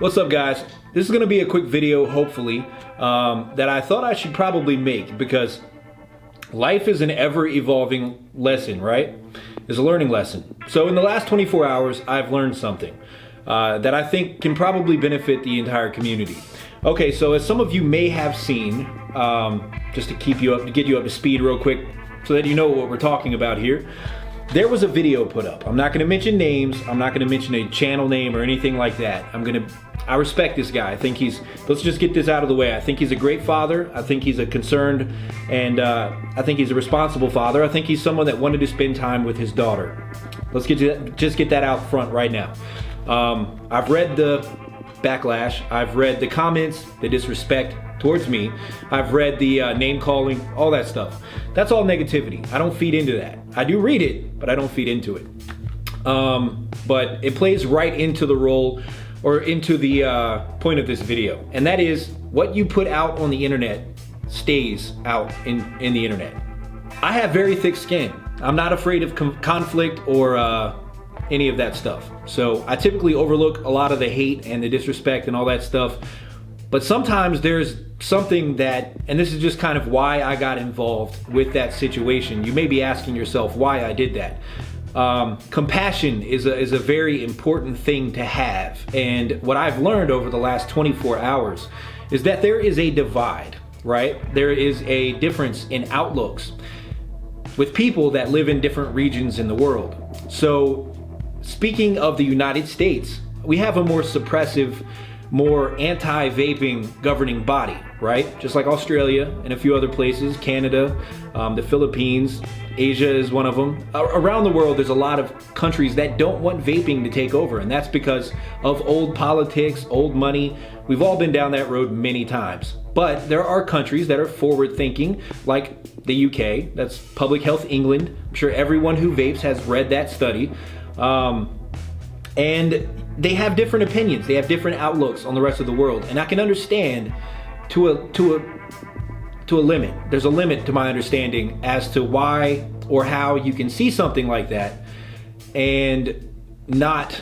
What's up, guys? This is going to be a quick video, hopefully, that I thought I should probably make because life is an ever-evolving lesson, right? It's a learning lesson. So in the last 24 hours, I've learned something that I think can probably benefit the entire community. Okay, so as some of you may have seen, just to keep you up, to get you up to speed real quick, so that you know what we're talking about here, there was a video put up. I'm not going to mention names. I'm not going to mention a channel name or anything like that. I respect this guy. I think let's just get this out of the way. I think he's a great father. I think he's a concerned and I think he's a responsible father. I think he's someone that wanted to spend time with his daughter. Let's just get that out front right now. I've read the backlash. I've read the comments, the disrespect towards me. I've read the name calling, all that stuff. That's all negativity. I don't feed into that. I do read it, but I don't feed into it. But it plays right into the role or into the point of this video. And that is what you put out on the internet stays out in the internet. I have very thick skin. I'm not afraid of conflict or any of that stuff. So I typically overlook a lot of the hate and the disrespect and all that stuff. But sometimes there's something that, and this is just kind of why I got involved with that situation. You may be asking yourself why I did that. Compassion is a very important thing to have. And what I've learned over the last 24 hours is that there is a divide, right? There is a difference in outlooks with people that live in different regions in the world. So speaking of the United States, we have a more suppressive, more anti-vaping governing body, right? Just like Australia and a few other places, Canada, the Philippines, Asia is one of them. Around the world, there's a lot of countries that don't want vaping to take over, and that's because of old politics, old money. We've all been down that road many times. But there are countries that are forward-thinking, like the UK, that's Public Health England. I'm sure everyone who vapes has read that study. And they have different opinions. They have different outlooks on the rest of the world. And I can understand to a limit. There's a limit to my understanding as to why or how you can see something like that and not,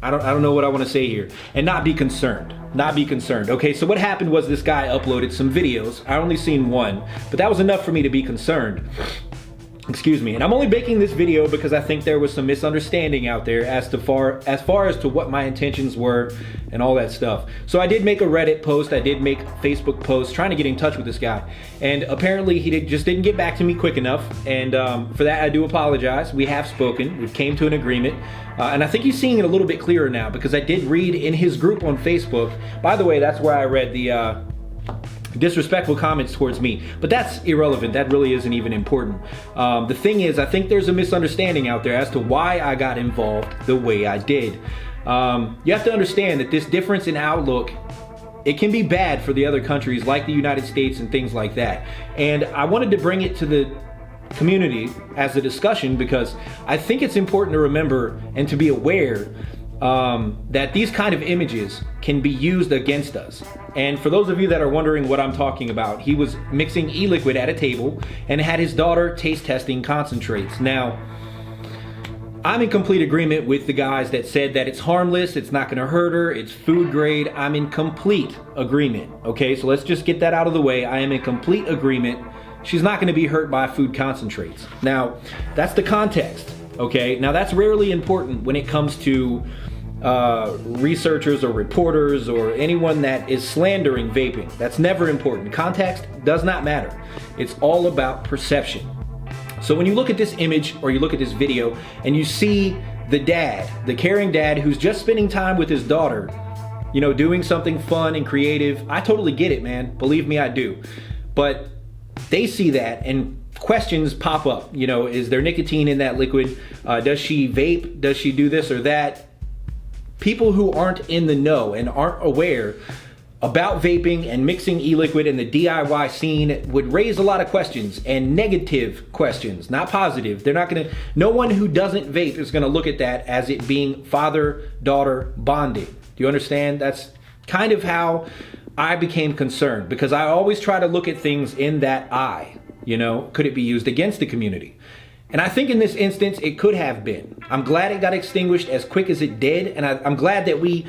I don't know what I want to say here, and not be concerned. Not be concerned. Okay, so what happened was this guy uploaded some videos. I only seen one, but that was enough for me to be concerned. Excuse me. And I'm only making this video because I think there was some misunderstanding out there as far as to what my intentions were and all that stuff. So I did make a Reddit post, I did make a Facebook post trying to get in touch with this guy. And apparently he just didn't get back to me quick enough. And for that I do apologize. We have spoken, we've came to an agreement. And I think he's seeing it a little bit clearer now because I did read in his group on Facebook. By the way, that's where I read the disrespectful comments towards me, but that's irrelevant. That really isn't even important. The thing is, I think there's a misunderstanding out there as to why I got involved the way I did. You have to understand that this difference in outlook, it can be bad for the other countries like the United States and things like that. And I wanted to bring it to the community as a discussion because I think it's important to remember and to be aware that these kind of images can be used against us. And for those of you that are wondering what I'm talking about, he was mixing e-liquid at a table and had his daughter taste testing concentrates. Now, I'm in complete agreement with the guys that said that it's harmless, it's not gonna hurt her, it's food grade. I'm in complete agreement, okay? So let's just get that out of the way. I am in complete agreement. She's not gonna be hurt by food concentrates. Now, that's the context, okay? Now, that's rarely important when it comes to researchers or reporters or anyone that is slandering vaping. That's never important. Context does not matter. It's all about perception. So when you look at this image or you look at this video and you see the dad, the caring dad who's just spending time with his daughter, you know, doing something fun and creative, I totally get it, man. Believe me, I do. But they see that and questions pop up. You know, is there nicotine in that liquid? Does she vape? Does she do this or that? People who aren't in the know and aren't aware about vaping and mixing e-liquid in the DIY scene would raise a lot of questions, and negative questions, not positive. They're not gonna, no one who doesn't vape is gonna look at that as it being father-daughter bonding. Do you understand? That's kind of how I became concerned, because I always try to look at things in that eye. You know, could it be used against the community? And I think in this instance, it could have been. I'm glad it got extinguished as quick as it did, and I'm glad that we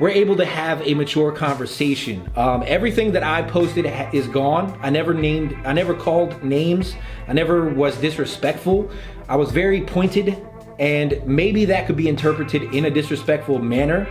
we're able to have a mature conversation. Everything that I posted is gone. I never called names. I never was disrespectful. I was very pointed, and maybe that could be interpreted in a disrespectful manner.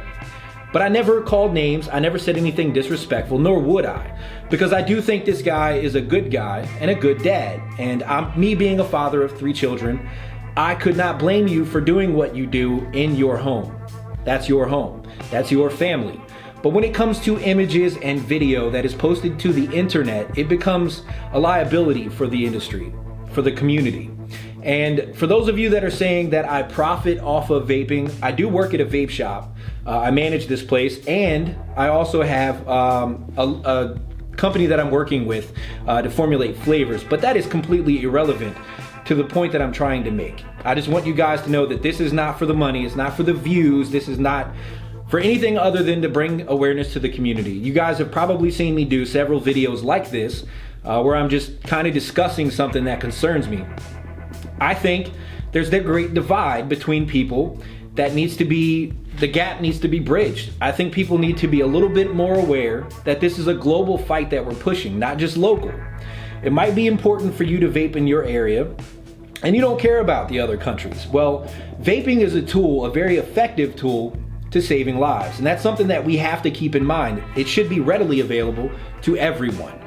But I never called names. I never said anything disrespectful, nor would I. Because I do think this guy is a good guy and a good dad. And me being a father of 3 children, I could not blame you for doing what you do in your home. That's your home. That's your family. But when it comes to images and video that is posted to the internet, it becomes a liability for the industry, for the community. And for those of you that are saying that I profit off of vaping, I do work at a vape shop. I manage this place, and I also have a company that I'm working with to formulate flavors, but that is completely irrelevant to the point that I'm trying to make. I just want you guys to know that this is not for the money, it's not for the views, this is not for anything other than to bring awareness to the community. You guys have probably seen me do several videos like this where I'm just kind of discussing something that concerns me. I think there's that great divide between people that the gap needs to be bridged. I think people need to be a little bit more aware that this is a global fight that we're pushing, not just local. It might be important for you to vape in your area, and you don't care about the other countries. Well, vaping is a tool, a very effective tool to saving lives, and that's something that we have to keep in mind. It should be readily available to everyone.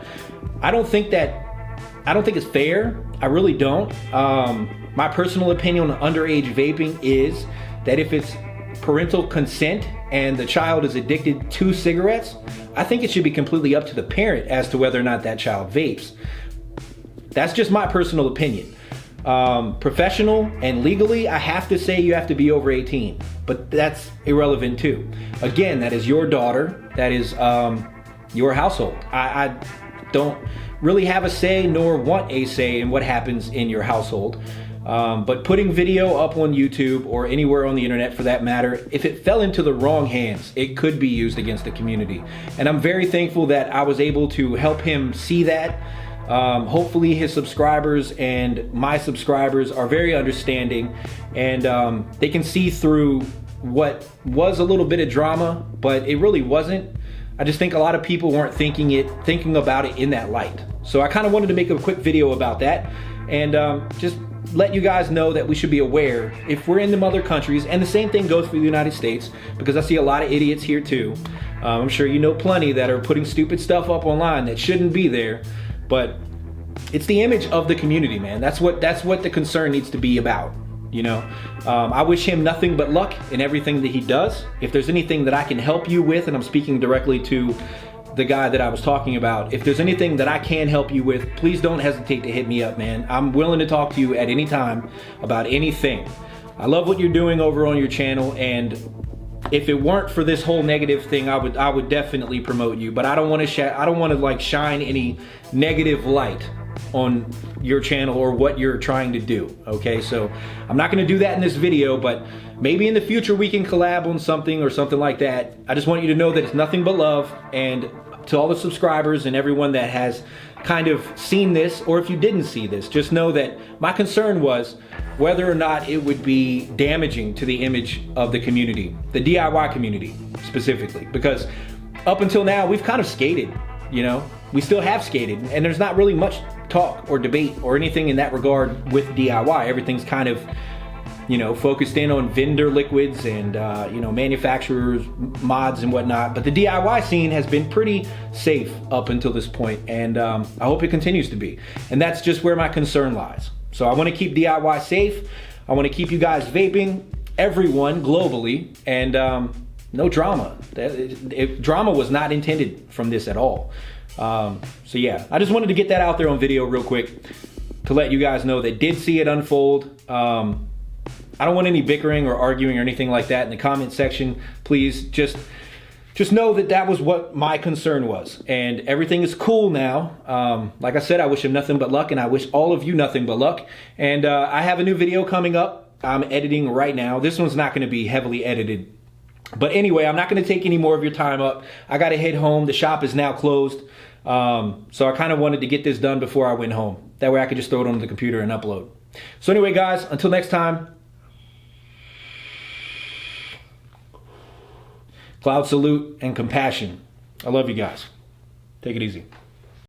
I don't think it's fair. I really don't. My personal opinion on underage vaping is that if it's parental consent and the child is addicted to cigarettes, I think it should be completely up to the parent as to whether or not that child vapes. That's just my personal opinion. Professional and legally, I have to say you have to be over 18, but that's irrelevant too. Again, that is your daughter, that is your household. I don't really have a say nor want a say in what happens in your household. But putting video up on YouTube or anywhere on the internet for that matter, if it fell into the wrong hands, it could be used against the community. And I'm very thankful that I was able to help him see that. Hopefully his subscribers and my subscribers are very understanding, and they can see through what was a little bit of drama, but it really wasn't. I just think a lot of people weren't thinking about it in that light. So I kind of wanted to make a quick video about that, and just let you guys know that we should be aware if we're in the other countries, and the same thing goes for the United States, because I see a lot of idiots here too. I'm sure you know plenty that are putting stupid stuff up online that shouldn't be there, but it's the image of the community, man. That's what the concern needs to be about. You know, I wish him nothing but luck in everything that he does. If there's anything that I can help you with, and I'm speaking directly to the guy that I was talking about, if there's anything that I can help you with, please don't hesitate to hit me up, man. I'm willing to talk to you at any time about anything. I love what you're doing over on your channel, and if it weren't for this whole negative thing, I would definitely promote you. But I don't want to like shine any negative light on your channel or what you're trying to do. Okay, so I'm not going to do that in this video, but maybe in the future we can collab on something or something like that. I just want you to know that it's nothing but love, and to all the subscribers and everyone that has kind of seen this, or if you didn't see this, just know that my concern was whether or not it would be damaging to the image of the community, the DIY community specifically, because up until now we've kind of skated, you know, we still have skated, and there's not really much talk or debate or anything in that regard with DIY. Everything's kind of, you know, focused in on vendor liquids and you know, manufacturers, mods and whatnot. But the DIY scene has been pretty safe up until this point, and I hope it continues to be. And that's just where my concern lies. So I want to keep DIY safe. I want to keep you guys vaping, everyone globally, and no drama. Drama was not intended from this at all. So yeah, I just wanted to get that out there on video real quick to let you guys know that did see it unfold. I don't want any bickering or arguing or anything like that in the comment section. Please just know that that was what my concern was, and everything is cool now. Like I said, I wish him nothing but luck, and I wish all of you nothing but luck. And I have a new video coming up. I'm editing right now. This one's not going to be heavily edited. But anyway, I'm not going to take any more of your time up. I got to head home. The shop is now closed. So I kind of wanted to get this done before I went home. That way I could just throw it on the computer and upload. So anyway, guys, until next time. Cloud salute and compassion. I love you guys. Take it easy.